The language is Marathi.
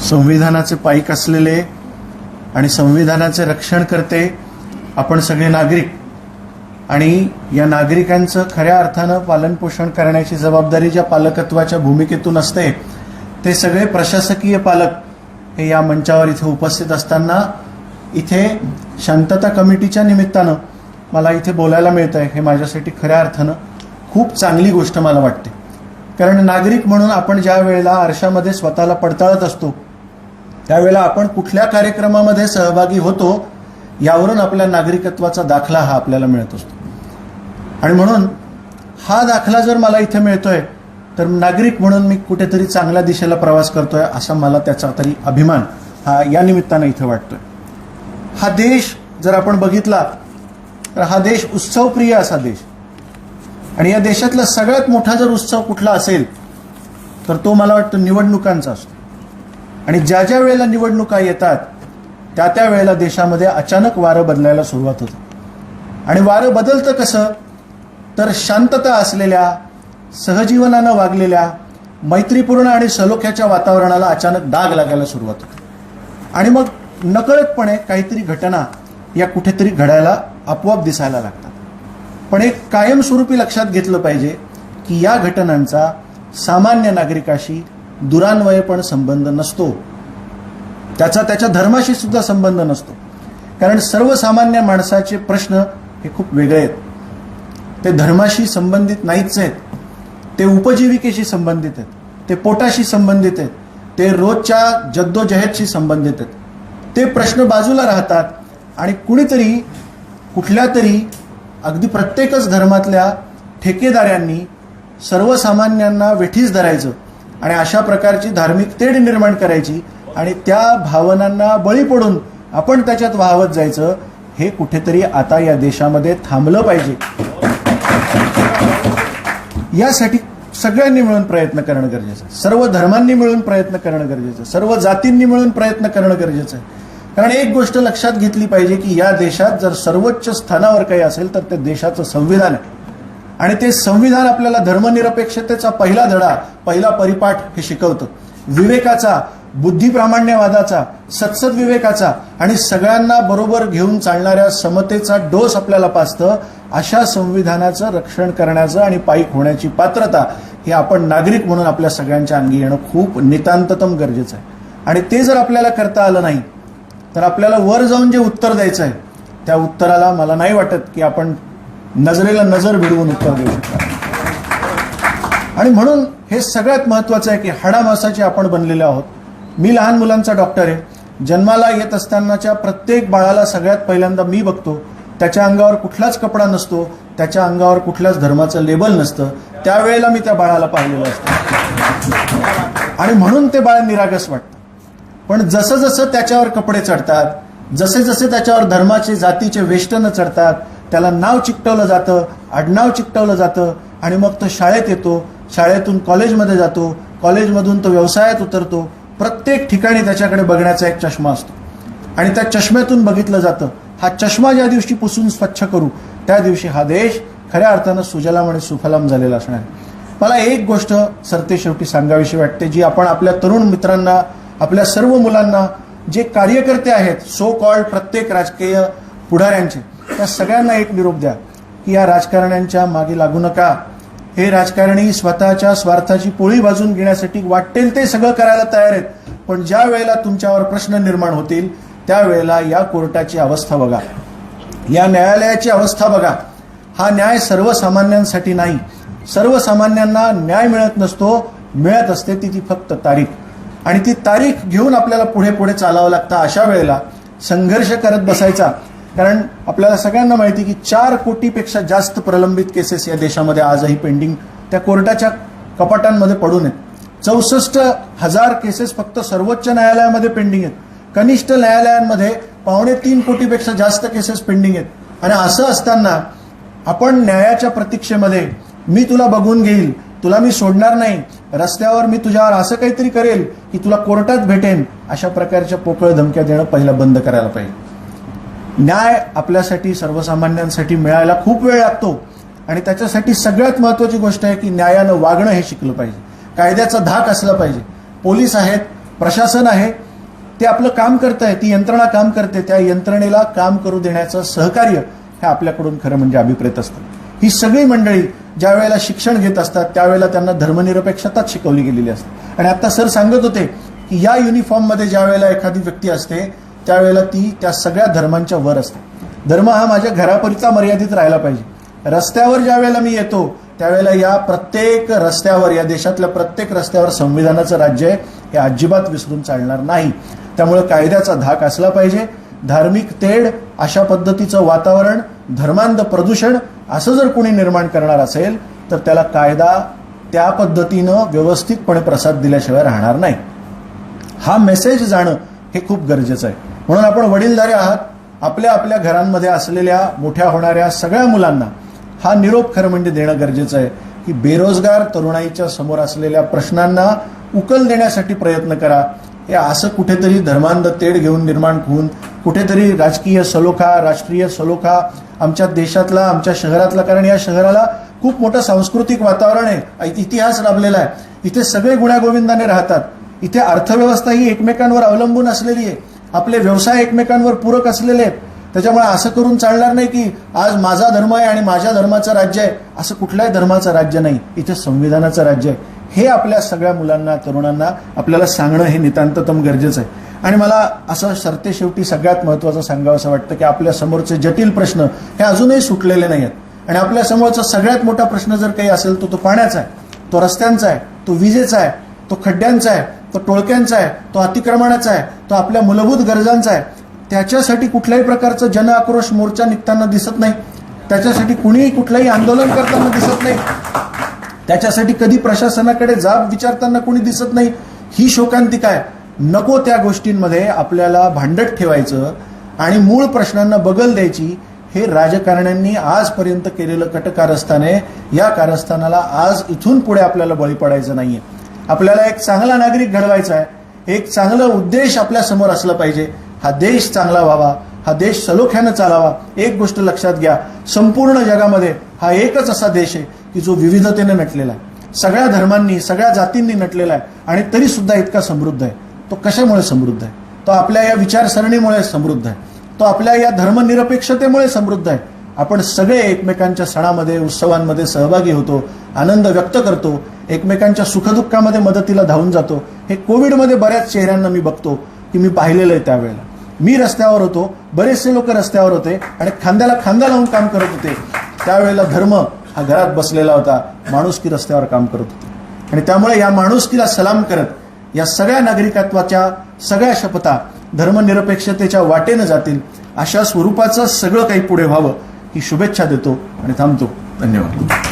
संविधानाचे पाईक असलेले आणि संविधानाचे रक्षण करते आपण सगळे नागरिक, आणि या नागरिकांचं खऱ्या अर्थानं पालनपोषण करण्याची जबाबदारी ज्या पालकत्वाच्या भूमिकेतून असते ते सगळे प्रशासकीय पालक हे या मंचावर इथे उपस्थित असताना इथे शांतता कमिटीच्या निमित्तानं मला इथे बोलायला मिळतं आहे हे माझ्यासाठी खऱ्या अर्थानं खूप चांगली गोष्ट मला वाटते. कारण नागरिक म्हणून आपण ज्या वेळेला आरशामध्ये स्वतःला पडताळत असतो त्यावेळेला आपण कुठल्या कार्यक्रमामध्ये सहभागी होतो यावरून आपल्या नागरिकत्वाचा दाखला हा आपल्याला मिळत असतो. आणि म्हणून हा दाखला जर मला इथे मिळतोय तर नागरिक म्हणून मी कुठेतरी चांगल्या दिशेला प्रवास करतोय असा मला त्याचा तरी अभिमान हा या निमित्तानं इथे वाटतोय. हा देश जर आपण बघितला तर हा देश उत्सवप्रिय असा देश, आणि या देशातला सगळ्यात मोठा जर उत्सव कुठला असेल तर तो मला वाटतं निवडणुकांचा असतो. आणि ज्या ज्या वेळेला निवडणुका येतात त्या त्या वेळेला देशामध्ये अचानक वारं बदलायला सुरुवात होते. आणि वारं बदलतं कसं तर शांतता असलेल्या, सहजीवनानं वागलेल्या, मैत्रीपूर्ण आणि सलोख्याच्या वातावरणाला अचानक डाग लागायला सुरुवात होते. आणि मग नकळतपणे काहीतरी घटना या कुठेतरी घडायला आपोआप दिसायला लागतात. पण एक कायमस्वरूपी लक्षात घेतलं पाहिजे की या घटनांचा सामान्य नागरिकाशी दुरान्वयपण संबंध नसतो, त्याचा त्याच्या धर्माशी सुद्धा संबंध नसतो. कारण सर्वसामान्य माणसाचे प्रश्न हे खूप वेगळे आहेत. ते धर्माशी संबंधित नाहीच आहेत, ते उपजीविकेशी संबंधित आहेत, ते पोटाशी संबंधित आहेत, ते रोजच्या जद्दोजहदशी संबंधित आहेत. ते प्रश्न बाजूला राहतात आणि कुणीतरी कुठल्या तरी अगदी प्रत्येकच धर्मातल्या ठेकेदारांनी सर्वसामान्यांना वेठीस धरायचं आणि अशा प्रकारची धार्मिक तेढ निर्माण करायची आणि त्या भावनांना बळी पडून आपण त्याच्यात वाहवत जायचं. हे कुठेतरी आता या देशामध्ये थांबलं पाहिजे. यासाठी सगळ्यांनी मिळून प्रयत्न करणं गरजेचं आहे. सर्व धर्मांनी मिळून प्रयत्न करणं गरजेचं आहे. सर्व जातींनी मिळून प्रयत्न करणं गरजेचं आहे. कारण एक गोष्ट लक्षात घेतली पाहिजे की या देशात जर सर्वोच्च स्थानावर काही असेल तर ते देशाचं संविधान आहे. आणि ते संविधान आपल्याला धर्मनिरपेक्षतेचा पहिला धडा, पहिला परिपाठ हे शिकवतं. विवेकाचा, बुद्धिप्रामाण्यवादाचा, सत्सद्विवेकाचा आणि सगळ्यांना बरोबर घेऊन चालणाऱ्या समतेचा डोस आपल्याला पाजतं. अशा संविधानाचं रक्षण करण्याचं आणि पाईक होण्याची पात्रता हे आपण नागरिक म्हणून आपल्या सगळ्यांच्या अंगी येणं खूप नितांततम गरजेचं आहे. आणि ते जर आपल्याला करता आलं नाही तर आपल्याला वर जाऊन जे उत्तर द्यायचं आहे त्या उत्तराला मला नाही वाटत की आपण नजरेला नजर भिडवून उत्तर देऊ शकतो. आणि म्हणून हे सगळ्यात महत्वाचं आहे की हाडामासाचे आपण बनलेले आहोत. मी लहान मुलांचा डॉक्टर आहे. जन्माला येत असतानाच्या प्रत्येक बाळाला सगळ्यात पहिल्यांदा मी बघतो. त्याच्या अंगावर कुठलाच कपडा नसतो, त्याच्या अंगावर कुठल्याच धर्माचं लेबल नसतं. त्यावेळेला मी त्या बाळाला पाहिलेलं असतं आणि म्हणून ते बाळ निरागस वाटतं. पण जसं जसं त्याच्यावर कपडे चढतात, जसे जसे त्याच्यावर धर्माचे, जातीचे वेष्टनं चढतात, त्याला नाव चिकटवलं जातं, आडनाव चिकटवलं जातं आणि मग तो शाळेत येतो, शाळेतून कॉलेजमध्ये जातो, कॉलेजमधून तो व्यवसायात उतरतो. प्रत्येक ठिकाणी त्याच्याकडे बघण्याचा एक चष्मा असतो आणि त्या चष्म्यातून बघितलं जातं. हा चष्मा ज्या दिवशी पुसून स्वच्छ करू त्या दिवशी हा देश खऱ्या अर्थानं सुजलाम आणि सुफलाम झालेला असणार. मला एक गोष्ट सरतेशेवटी सांगावीशी वाटते जी आपण आपल्या तरुण मित्रांना, आपल्या सर्व मुलांना, जे कार्यकर्ते आहेत सो कॉल्ड प्रत्येक राजकीय पुढाऱ्यांचे, त्या सगळ्यांना एक निरोप द्या की या राजकारण्यांच्या मागे लागू नका. हे राजकारणी स्वतःच्या स्वार्थाची पोळी भाजून घेण्यासाठी वाटेल ते सगळं करायला तयार आहेत. पण ज्या वेळेला तुमच्यावर प्रश्न निर्माण होतील त्यावेळेला या कोर्टाची अवस्था बघा, या न्यायालयाची अवस्था बघा. हा न्याय सर्वसामान्यांसाठी नाही. सर्वसामान्यांना न्याय मिळत नसतो, मिळत असते ती फक्त तारीख. आणि ती तारीख घेऊन आपल्याला पुढे पुढे चालावं लागतं. अशा वेळेला संघर्ष करत बसायचा. कारण आपल्याला सगळ्यांना माहिती की 4 कोटीपेक्षा जास्त प्रलंबित केसेस या देशामध्ये आजही पेंडिंग त्या कोर्टाच्या कपाटांमध्ये पडून आहेत. 64,000 केसेस फक्त सर्वोच्च न्यायालयामध्ये पेंडिंग आहेत. कनिष्ठ न्यायालयांमध्ये 2.25 कोटीपेक्षा जास्त केसेस पेंडिंग आहेत. आणि असं असताना आपण न्यायाच्या प्रतीक्षेमध्ये, मी तुला बघून घेईल, तुला मी सोडणार नाही, रस्त्यावर मी तुझ्यावर असं काहीतरी करेल की तुला कोर्टात भेटेन, अशा प्रकारच्या पोकळ धमक्या देणं पहिला बंद करायला पाहिजे. न्याय आपल्यासाठी, सर्वसामान्यांसाठी मिळायला खूप वेळ लागतो आणि त्याच्यासाठी सगळ्यात महत्त्वाची गोष्ट आहे की न्यायानं वागणं हे शिकलं पाहिजे. कायद्याचा धाक असला पाहिजे. पोलीस आहेत प्रशासन आहे ते आपलं काम करत आहे, ती यंत्रणा काम करते, त्या यंत्रणेला काम करू देण्याचं सहकार्य हे आपल्याकडून खरं म्हणजे अभिप्रेत असतं. ही सगळी मंडळी ज्या वेळेला शिक्षण घेत असतात त्यावेळेला त्यांना धर्मनिरपेक्षताच शिकवली गेलेली असते. आणि आता सर सांगत होते की या युनिफॉर्ममध्ये ज्या वेळेला एखादी व्यक्ती असते त्यावेळेला ती त्या सगळ्या धर्मांच्या वर असते. धर्म हा माझ्या घरापुरता मर्यादित राहायला पाहिजे. रस्त्यावर ज्या वेळेला मी येतो त्यावेळेला या प्रत्येक रस्त्यावर, या देशातल्या प्रत्येक रस्त्यावर संविधानाचं राज्य आहे हे अजिबात विसरून चालणार नाही. त्यामुळे कायद्याचा धाक असला पाहिजे. धार्मिक तेढ, अशा पद्धतीचं वातावरण, धर्मांध प्रदूषण असं जर कोणी निर्माण करणार असेल तर त्याला कायदा त्या पद्धतीनं व्यवस्थितपणे प्रसाद दिल्याशिवाय राहणार नाही. हा मेसेज जाणं हे खूप गरजेचं आहे. म्हणून आपण वडीलधारे आहात. आपल्या आपल्या घरांमध्ये असलेल्या मोठ्या होणाऱ्या सगळ्या मुलांना हा निरोप खरं म्हणजे देणं गरजेचं आहे की बेरोजगार तरुणाईच्या समोर असलेल्या प्रश्नांना उकल देण्यासाठी प्रयत्न करा. हे असं कुठेतरी धर्मांध तेढ घेऊन निर्माण होऊन कुठेतरी राजकीय सलोखा, राष्ट्रीय सलोखा आमच्या देशातला, आमच्या शहरातला, कारण या शहराला खूप मोठं सांस्कृतिक वातावरण आहे, इतिहास लाभलेला आहे, इथे सगळे गुण्यागोविंदाने राहतात, इथे अर्थव्यवस्था ही एकमेकांवर अवलंबून असलेली आहे, आपले व्यवसाय एकमेकांवर पूरक असलेले आहेत. त्याच्यामुळे असं करून चालणार नाही की आज माझा धर्म आहे आणि माझ्या धर्माचं राज्य आहे. असं कुठल्याही धर्माचं राज्य नाही, इथे संविधानाचं राज्य आहे. हे आपल्या सगळ्या मुलांना, तरुणांना आपल्याला सांगणं हे नितांततम गरजेचं आहे. आणि मला असं सरतेशेवटी सगळ्यात महत्त्वाचं सांगावं असं वाटतं की आपल्या समोरचे जटिल प्रश्न हे अजूनही सुटलेले नाही आहेत. आणि आपल्या समोरचा सगळ्यात मोठा प्रश्न जर काही असेल तो पाण्याचा आहे, तो रस्त्यांचा आहे, तो विजेचा आहे, तो खड्ड्यांचा आहे, तो टोळक्यांचा आहे, तो अतिक्रमणाचा आहे, तो आपल्या मूलभूत गरजांचा आहे. त्याच्यासाठी कुठल्याही प्रकारचं जन आक्रोश मोर्चा निघताना दिसत नाही, त्याच्यासाठी कुणीही कुठलंही आंदोलन करताना दिसत नाही, त्याच्यासाठी कधी प्रशासनाकडे जाब विचारताना कोणी दिसत नाही. ही शोकांतिका आहे. नको त्या गोष्टींमध्ये आपल्याला भांडत ठेवायचं आणि मूळ प्रश्नांना बगल द्यायची. हे राजकारण्यांनी आजपर्यंत केलेलं कटकारस्थान आहे. या कारस्थानाला आज इथून पुढे आपल्याला बळी पडायचं नाहीये. आपल्याला एक चांगला नागरिक घडवायचा आहे. एक चांगला उद्देश आपल्या समोर असला पाहिजे. हा देश चांगला व्हावा, हा देश सलोख्यानं चालावा. एक गोष्ट लक्षात घ्या, संपूर्ण जगामध्ये हा एकच असा देश आहे की जो विविधतेने नटलेला आहे, सगळ्या धर्मांनी, सगळ्या जातींनी नटलेला आहे आणि तरी सुद्धा इतका समृद्ध आहे. तो कशामुळे समृद्ध आहे? तो आपल्या या विचारसरणीमुळे समृद्ध आहे. तो आपल्या या धर्मनिरपेक्षतेमुळे समृद्ध आहे. आपण सगळे एकमेकांच्या सणामध्ये, उत्सवांमध्ये सहभागी होतो, आनंद व्यक्त करतो, एकमेकांच्या सुखदुःखामध्ये मदतीला धावून जातो. हे कोविडमध्ये बऱ्याच चेहऱ्यांना मी बघतो की मी पाहिलेलं आहे. त्यावेळेला मी रस्त्यावर होतो, बरेचसे लोक रस्त्यावर होते आणि खांद्याला खांदा लावून काम करत होते. त्यावेळेला धर्म हा घरात बसलेला होता, माणुसकी रस्त्यावर काम करत होती. आणि त्यामुळे या माणुसकीला सलाम करत या सगळ्या नागरिकत्वाच्या सगळ्या शपथा धर्मनिरपेक्षतेच्या वाटेनं जातील, अशा स्वरूपाचं सगळं काही पुढे व्हावं ही शुभेच्छा देतो आणि थांबतो. धन्यवाद.